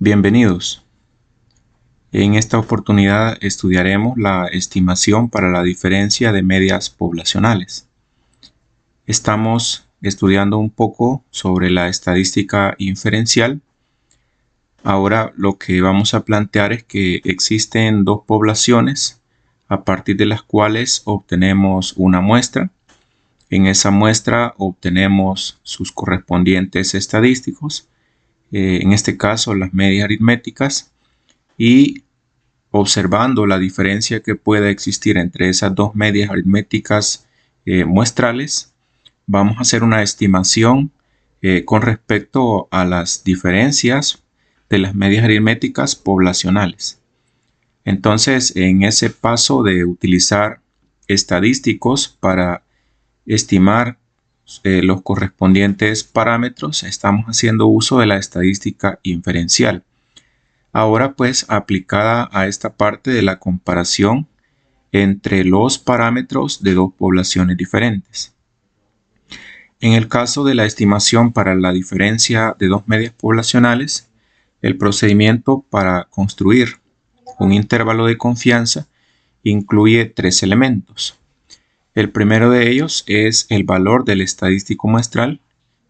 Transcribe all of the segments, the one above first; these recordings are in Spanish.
Bienvenidos. En esta oportunidad estudiaremos la estimación para la diferencia de medias poblacionales. Estamos estudiando un poco sobre la estadística inferencial. Ahora lo que vamos a plantear es que existen dos poblaciones a partir de las cuales obtenemos una muestra. En esa muestra obtenemos sus correspondientes estadísticos. En este caso las medias aritméticas, y observando la diferencia que pueda existir entre esas dos medias aritméticas muestrales, vamos a hacer una estimación con respecto a las diferencias de las medias aritméticas poblacionales. Entonces, en ese paso de utilizar estadísticos para estimar los correspondientes parámetros, estamos haciendo uso de la estadística inferencial. Ahora pues aplicada a esta parte de la comparación entre los parámetros de dos poblaciones diferentes. En el caso de la estimación para la diferencia de dos medias poblacionales, el procedimiento para construir un intervalo de confianza incluye tres elementos. El primero de ellos es el valor del estadístico muestral,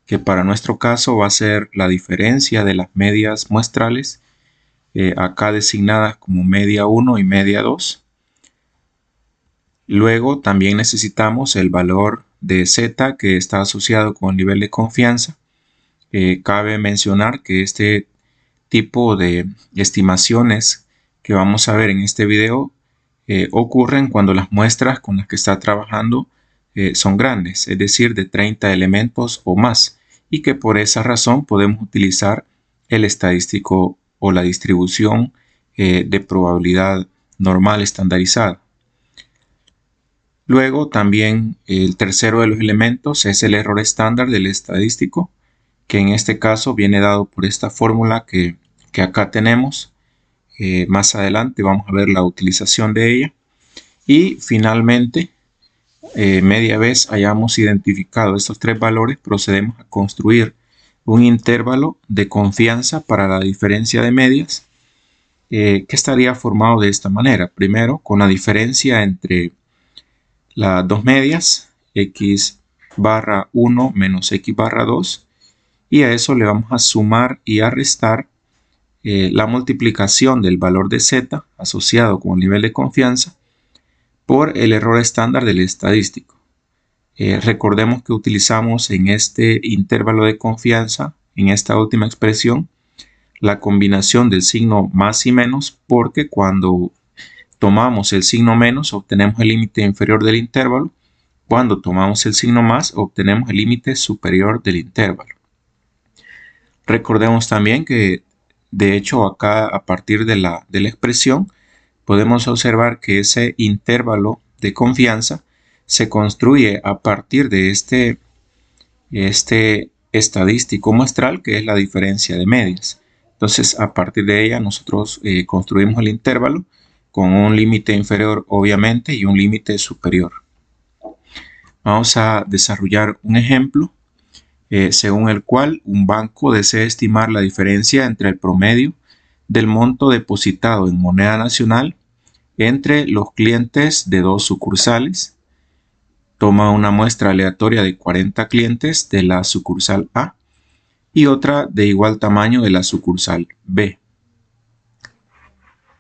que para nuestro caso va a ser la diferencia de las medias muestrales, acá designadas como media 1 y media 2. Luego también necesitamos el valor de Z, que está asociado con el nivel de confianza. Cabe mencionar que este tipo de estimaciones que vamos a ver en este video ocurren cuando las muestras con las que está trabajando son grandes, es decir, de 30 elementos o más, y que por esa razón podemos utilizar el estadístico o la distribución de probabilidad normal estandarizada. Luego también el tercero de los elementos es el error estándar del estadístico, que en este caso viene dado por esta fórmula que acá tenemos. Más adelante vamos a ver la utilización de ella. Y finalmente, media vez hayamos identificado estos tres valores, procedemos a construir un intervalo de confianza para la diferencia de medias, que estaría formado de esta manera. Primero, con la diferencia entre las dos medias, x barra 1 menos x barra 2, y a eso le vamos a sumar y a restar la multiplicación del valor de z asociado con el nivel de confianza por el error estándar del estadístico. Recordemos que utilizamos en este intervalo de confianza, en esta última expresión, la combinación del signo más y menos, porque cuando tomamos el signo menos obtenemos el límite inferior del intervalo. Cuando tomamos el signo más obtenemos el límite superior del intervalo. Recordemos también que de hecho acá, a partir de la expresión, podemos observar que ese intervalo de confianza se construye a partir de este estadístico muestral, que es la diferencia de medias. Entonces, a partir de ella nosotros construimos el intervalo con un límite inferior, obviamente, y un límite superior. Vamos a desarrollar un ejemplo según el cual un banco desea estimar la diferencia entre el promedio del monto depositado en moneda nacional entre los clientes de dos sucursales. Toma una muestra aleatoria de 40 clientes de la sucursal A y otra de igual tamaño de la sucursal B.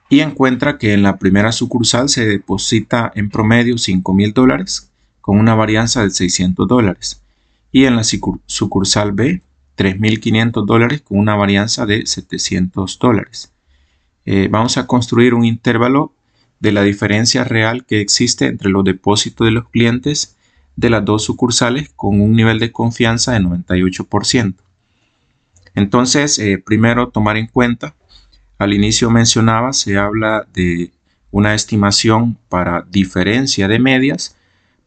Y encuentra que en la primera sucursal se deposita en promedio $5,000 con una varianza de $600. Y en la sucursal B, $3,500 con una varianza de $700. Vamos a construir un intervalo de la diferencia real que existe entre los depósitos de los clientes de las dos sucursales con un nivel de confianza de 98%. Entonces, primero tomar en cuenta, al inicio mencionaba, se habla de una estimación para diferencia de medias,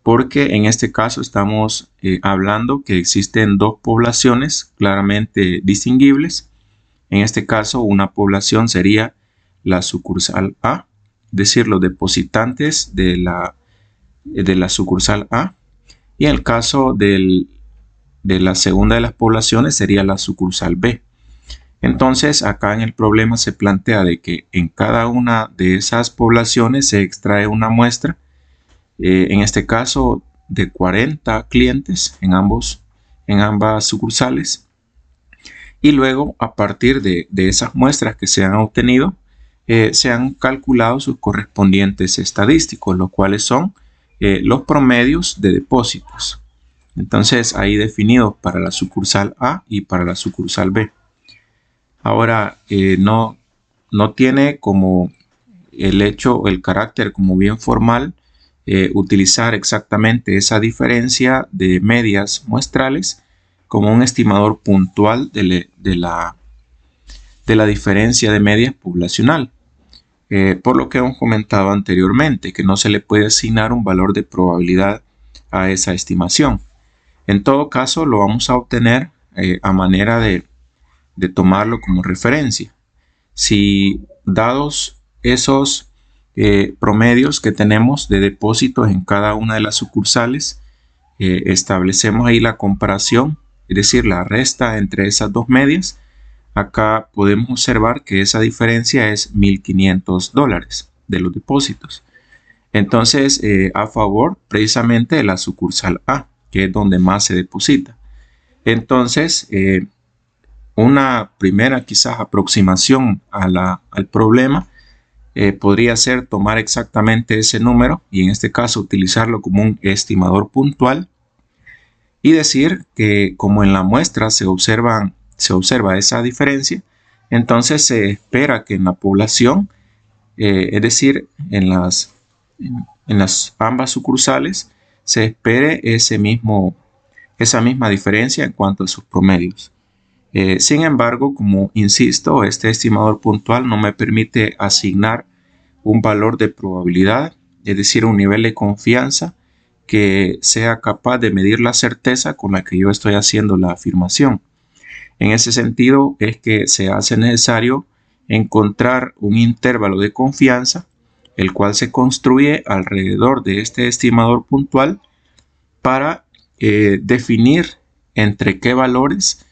porque en este caso estamos hablando que existen dos poblaciones claramente distinguibles. En este caso, una población sería la sucursal A, es decir, los depositantes de la sucursal A, y en el caso de la segunda de las poblaciones sería la sucursal B. Entonces, acá en el problema se plantea de que en cada una de esas poblaciones se extrae una muestra, en este caso de 40 clientes en ambas sucursales, y luego a partir de esas muestras que se han obtenido, se han calculado sus correspondientes estadísticos, los cuales son los promedios de depósitos. Entonces, ahí definidos para la sucursal A y para la sucursal B. Ahora, no tiene como el carácter como bien formal utilizar exactamente esa diferencia de medias muestrales como un estimador puntual de la diferencia de medias poblacional. Por lo que hemos comentado anteriormente, que no se le puede asignar un valor de probabilidad a esa estimación. En todo caso, lo vamos a obtener a manera de tomarlo como referencia. Si dados esos promedios que tenemos de depósitos en cada una de las sucursales, establecemos ahí la comparación, es decir, la resta entre esas dos medias, acá podemos observar que esa diferencia es $1,500 de los depósitos. Entonces, a favor precisamente de la sucursal A, que es donde más se deposita. Entonces, una primera quizás aproximación al problema podría ser tomar exactamente ese número y en este caso utilizarlo como un estimador puntual y decir que como en la muestra se observa esa diferencia, entonces se espera que en la población, es decir, en las ambas sucursales, se espere esa misma diferencia en cuanto a sus promedios. Sin embargo, como insisto, este estimador puntual no me permite asignar un valor de probabilidad, es decir, un nivel de confianza que sea capaz de medir la certeza con la que yo estoy haciendo la afirmación. En ese sentido es que se hace necesario encontrar un intervalo de confianza, el cual se construye alrededor de este estimador puntual para definir entre qué valores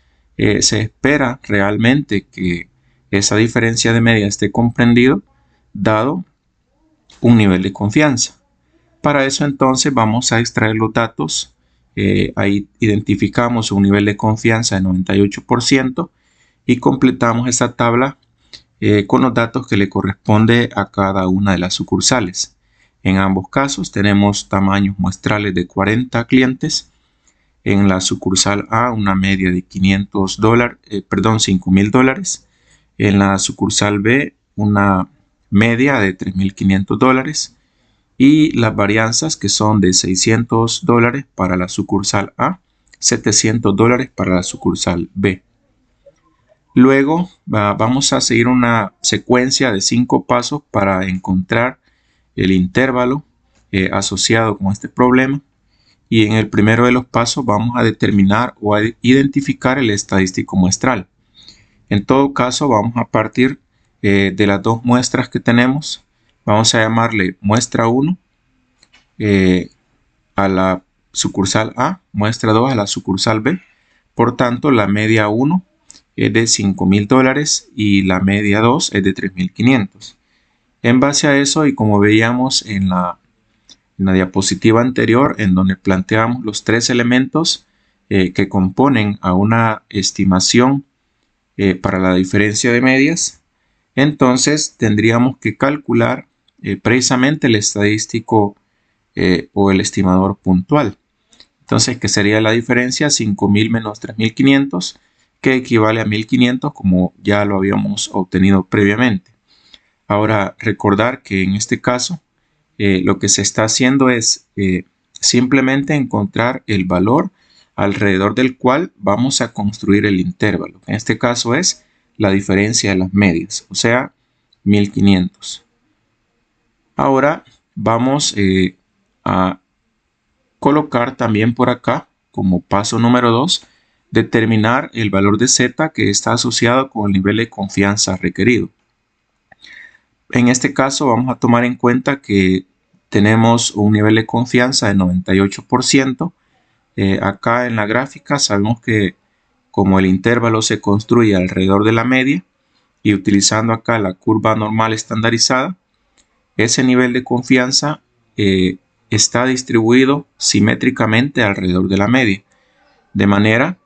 se espera realmente que esa diferencia de media esté comprendido dado un nivel de confianza. Para eso entonces vamos a extraer los datos. Ahí identificamos un nivel de confianza de 98% y completamos esta tabla con los datos que le corresponde a cada una de las sucursales. En ambos casos tenemos tamaños muestrales de 40 clientes. En la sucursal A una media de $5,000. En la sucursal B una media de $3,500 y las varianzas que son de $600 para la sucursal A, $700 para la sucursal B. Luego vamos a seguir una secuencia de 5 pasos para encontrar el intervalo asociado con este problema. Y en el primero de los pasos vamos a determinar o a identificar el estadístico muestral. En todo caso, vamos a partir de las dos muestras que tenemos. Vamos a llamarle muestra 1 a la sucursal A, muestra 2 a la sucursal B. Por tanto, la media 1 es de $5,000 y la media 2 es de $3,500. En base a eso, y como veíamos en la diapositiva anterior, en donde planteamos los 3 elementos que componen a una estimación para la diferencia de medias, entonces tendríamos que calcular precisamente el estadístico o el estimador puntual. Entonces, ¿qué sería la diferencia? 5,000 menos 3,500, que equivale a 1,500, como ya lo habíamos obtenido previamente. Ahora, recordar que en este caso lo que se está haciendo es simplemente encontrar el valor alrededor del cual vamos a construir el intervalo. En este caso es la diferencia de las medias, o sea, 1,500. Ahora vamos a colocar también por acá, como paso número 2, determinar el valor de Z que está asociado con el nivel de confianza requerido. En este caso vamos a tomar en cuenta que tenemos un nivel de confianza de 98%. Acá en la gráfica sabemos que como el intervalo se construye alrededor de la media y utilizando acá la curva normal estandarizada, ese nivel de confianza está distribuido simétricamente alrededor de la media, de manera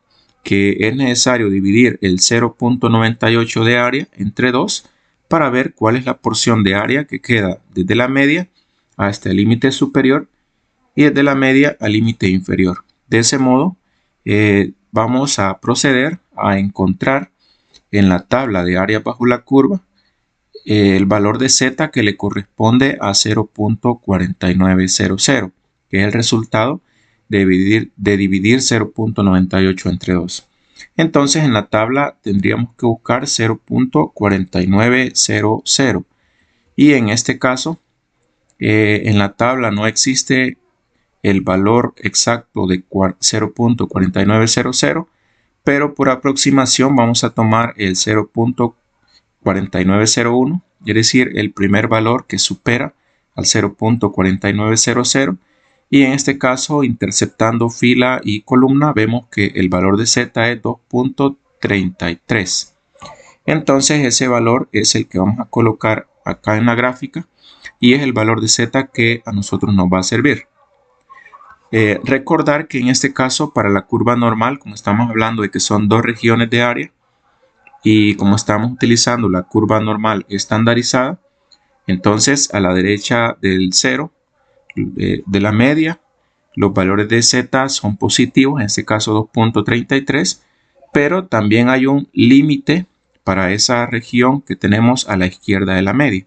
que es necesario dividir el 0.98 de área entre 2 para ver cuál es la porción de área que queda desde la media hasta el límite superior y desde la media al límite inferior. De ese modo, vamos a proceder a encontrar en la tabla de área bajo la curva el valor de z que le corresponde a 0.4900, que es el resultado de dividir 0.98 entre 2. Entonces en la tabla tendríamos que buscar 0.4900 y en este caso en la tabla no existe el valor exacto de 0.4900, pero por aproximación vamos a tomar el 0.4901, es decir, el primer valor que supera al 0.4900, y en este caso, interceptando fila y columna, vemos que el valor de z es 2.33. Entonces ese valor es el que vamos a colocar acá en la gráfica y es el valor de z que a nosotros nos va a servir. Recordar que en este caso para la curva normal, como estamos hablando de que son dos regiones de área y como estamos utilizando la curva normal estandarizada, entonces a la derecha del 0 de la media, los valores de z son positivos, en este caso 2.33, pero también hay un límite para esa región que tenemos a la izquierda de la media.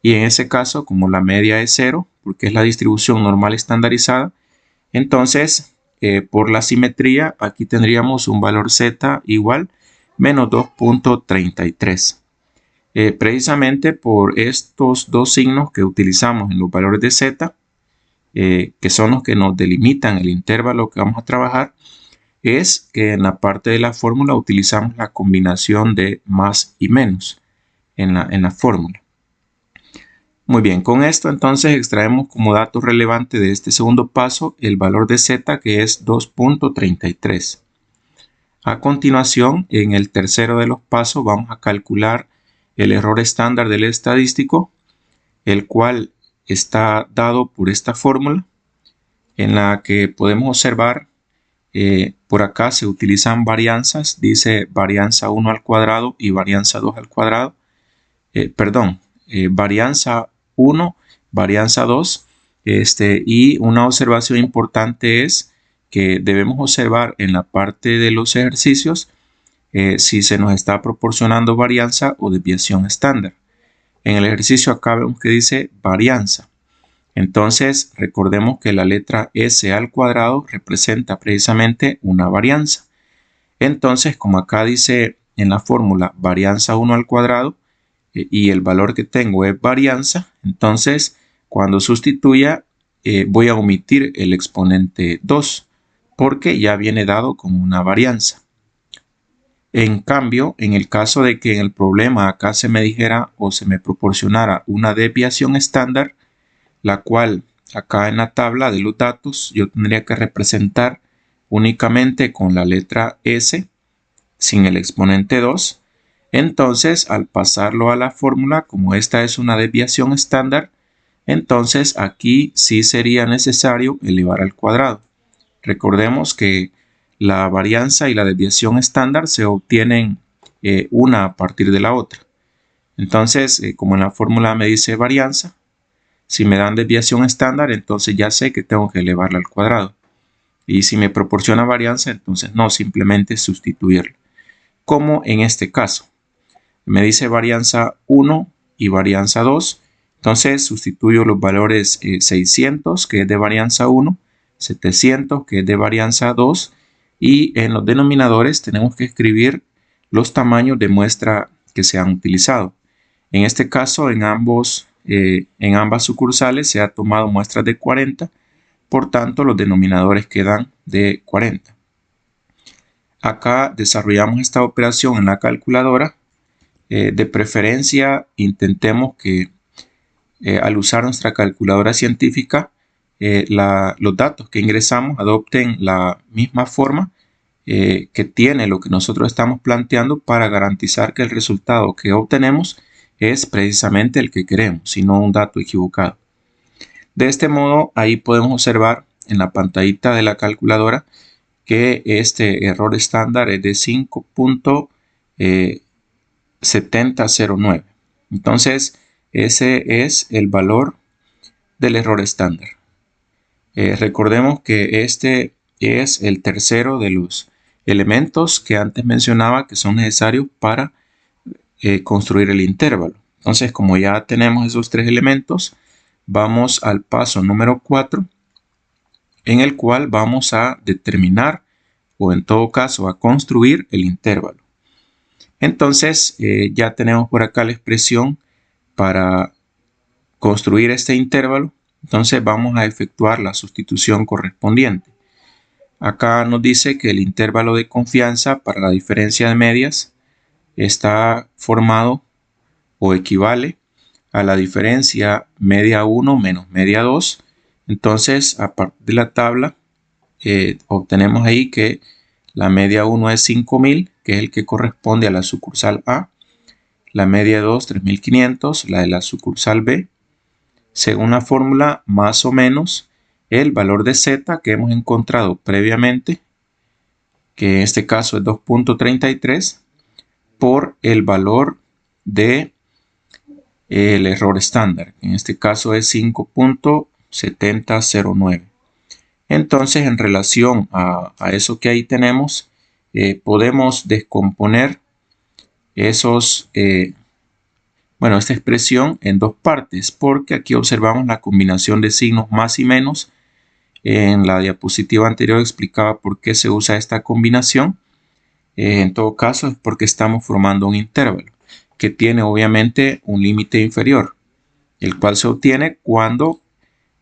Y en ese caso, como la media es 0, porque es la distribución normal estandarizada, entonces por la simetría aquí tendríamos un valor z igual menos 2.33. Precisamente por estos dos signos que utilizamos en los valores de z, que son los que nos delimitan el intervalo que vamos a trabajar, es que en la parte de la fórmula utilizamos la combinación de más y menos en la fórmula. Muy bien, con esto entonces extraemos como dato relevante de este segundo paso el valor de z, que es 2.33. A continuación, en el tercero de los pasos vamos a calcular el error estándar del estadístico, el cual está dado por esta fórmula en la que podemos observar por acá se utilizan varianzas, dice varianza 1 al cuadrado y varianza 2 al cuadrado, varianza 1, varianza 2, y una observación importante es que debemos observar en la parte de los ejercicios si se nos está proporcionando varianza o desviación estándar. En el ejercicio acá vemos que dice varianza. Entonces recordemos que la letra S al cuadrado representa precisamente una varianza. Entonces, como acá dice en la fórmula varianza 1 al cuadrado y el valor que tengo es varianza, entonces cuando sustituya voy a omitir el exponente 2 porque ya viene dado como una varianza. En cambio, en el caso de que en el problema acá se me dijera o se me proporcionara una desviación estándar, la cual acá en la tabla de los datos yo tendría que representar únicamente con la letra S sin el exponente 2. Entonces, al pasarlo a la fórmula, como esta es una desviación estándar, entonces aquí sí sería necesario elevar al cuadrado. Recordemos que la varianza y la desviación estándar se obtienen una a partir de la otra. Entonces, como en la fórmula me dice varianza, si me dan desviación estándar, entonces ya sé que tengo que elevarla al cuadrado. Y si me proporciona varianza, entonces no, simplemente sustituirla. Como en este caso. Me dice varianza 1 y varianza 2. Entonces sustituyo los valores 600, que es de varianza 1, 700, que es de varianza 2. Y en los denominadores tenemos que escribir los tamaños de muestra que se han utilizado. En este caso, en ambas sucursales se ha tomado muestras de 40, por tanto los denominadores quedan de 40. Acá desarrollamos esta operación en la calculadora. De preferencia intentemos que al usar nuestra calculadora científica los datos que ingresamos adopten la misma forma que tiene lo que nosotros estamos planteando para garantizar que el resultado que obtenemos es precisamente el que queremos, y no un dato equivocado. De este modo, ahí podemos observar en la pantallita de la calculadora que este error estándar es de 5.7009. Entonces, ese es el valor del error estándar. Recordemos que este es el tercero de los elementos que antes mencionaba que son necesarios para construir el intervalo. Entonces, como ya tenemos esos tres elementos, vamos al paso número 4, en el cual vamos a determinar, o en todo caso a construir el intervalo. Entonces, ya tenemos por acá la expresión para construir este intervalo. Entonces vamos a efectuar la sustitución correspondiente. Acá nos dice que el intervalo de confianza para la diferencia de medias está formado o equivale a la diferencia media 1 menos media 2. Entonces, a partir de la tabla, obtenemos ahí que la media 1 es 5.000, que es el que corresponde a la sucursal A. La media 2, 3.500, la de la sucursal B. Según la fórmula, más o menos el valor de Z que hemos encontrado previamente, que en este caso es 2.33, por el valor de el error estándar, en este caso es 5.7009. Entonces, en relación a eso que ahí tenemos, podemos descomponer esta expresión en dos partes, porque aquí observamos la combinación de signos más y menos. En la diapositiva anterior explicaba por qué se usa esta combinación. En todo caso, es porque estamos formando un intervalo que tiene obviamente un límite inferior, el cual se obtiene cuando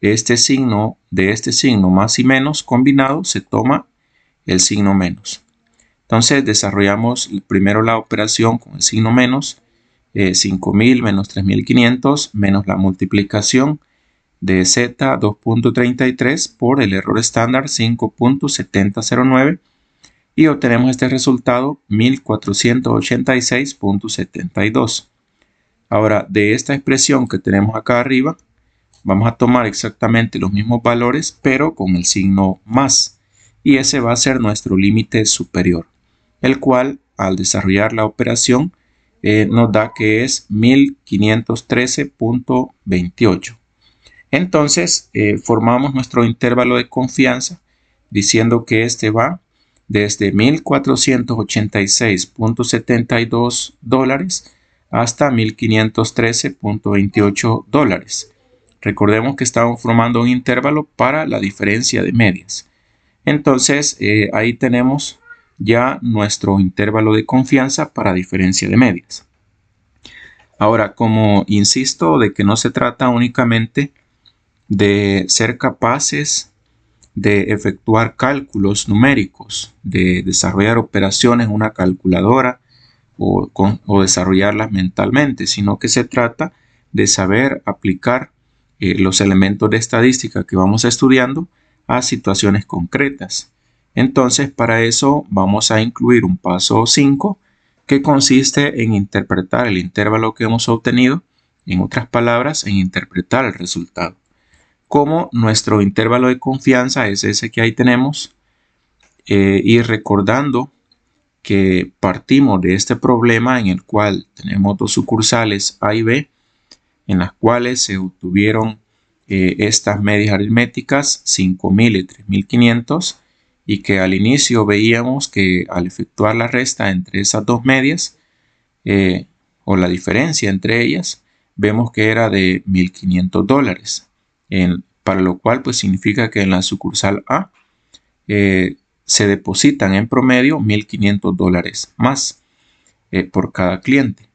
este signo más y menos combinado se toma el signo menos. Entonces desarrollamos primero la operación con el signo menos, 5.000 menos 3.500 menos la multiplicación de Z 2.33 por el error estándar 5.7009 y obtenemos este resultado 1.486.72. Ahora, de esta expresión que tenemos acá arriba, vamos a tomar exactamente los mismos valores, pero con el signo más. Y ese va a ser nuestro límite superior, el cual, al desarrollar la operación, nos da que es 1.513.28. Entonces, formamos nuestro intervalo de confianza diciendo que este va desde $1.486.72 hasta $1.513.28. Recordemos que estamos formando un intervalo para la diferencia de medias. Entonces, ahí tenemos ya nuestro intervalo de confianza para diferencia de medias. Ahora, como insisto de que no se trata únicamente de ser capaces de efectuar cálculos numéricos, de desarrollar operaciones en una calculadora o desarrollarlas mentalmente, sino que se trata de saber aplicar los elementos de estadística que vamos estudiando a situaciones concretas. Entonces, para eso vamos a incluir un paso 5 que consiste en interpretar el intervalo que hemos obtenido, en otras palabras, en interpretar el resultado. Como nuestro intervalo de confianza es ese que ahí tenemos, y recordando que partimos de este problema en el cual tenemos dos sucursales A y B, en las cuales se obtuvieron estas medias aritméticas 5.000 y 3.500, y que al inicio veíamos que al efectuar la resta entre esas dos medias, o la diferencia entre ellas, vemos que era de $1.500. Para lo cual pues significa que en la sucursal A se depositan en promedio $1.500 más por cada cliente.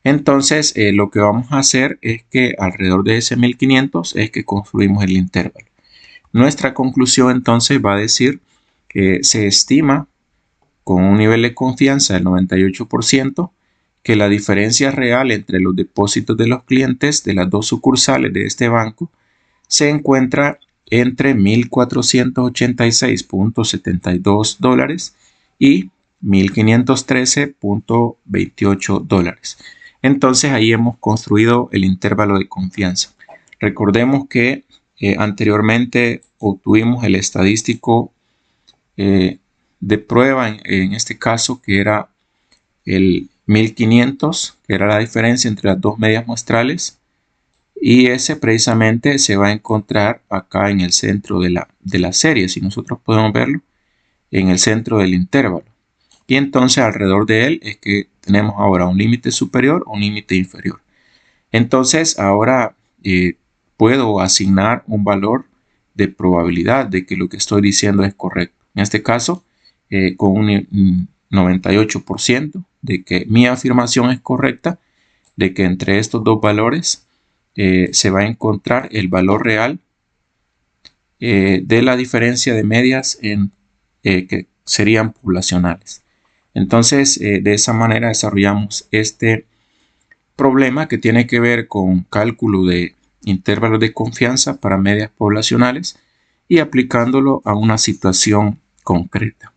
Entonces lo que vamos a hacer es que alrededor de ese 1.500 es que construimos el intervalo. Nuestra conclusión entonces va a decir que se estima con un nivel de confianza del 98% que la diferencia real entre los depósitos de los clientes de las dos sucursales de este banco se encuentra entre $1.486.72 y $1,513.28. Entonces ahí hemos construido el intervalo de confianza. Recordemos que anteriormente obtuvimos el estadístico de prueba en este caso, que era el 1500, que era la diferencia entre las dos medias muestrales, y ese precisamente se va a encontrar acá en el centro de la serie, si nosotros podemos verlo, en el centro del intervalo. Y entonces alrededor de él es que tenemos ahora un límite superior o un límite inferior. Entonces ahora puedo asignar un valor de probabilidad de que lo que estoy diciendo es correcto. En este caso, con un 98% de que mi afirmación es correcta, de que entre estos dos valores se va a encontrar el valor real de la diferencia de medias que serían poblacionales. Entonces, de esa manera desarrollamos este problema que tiene que ver con cálculo de intervalos de confianza para medias poblacionales y aplicándolo a una situación concreta.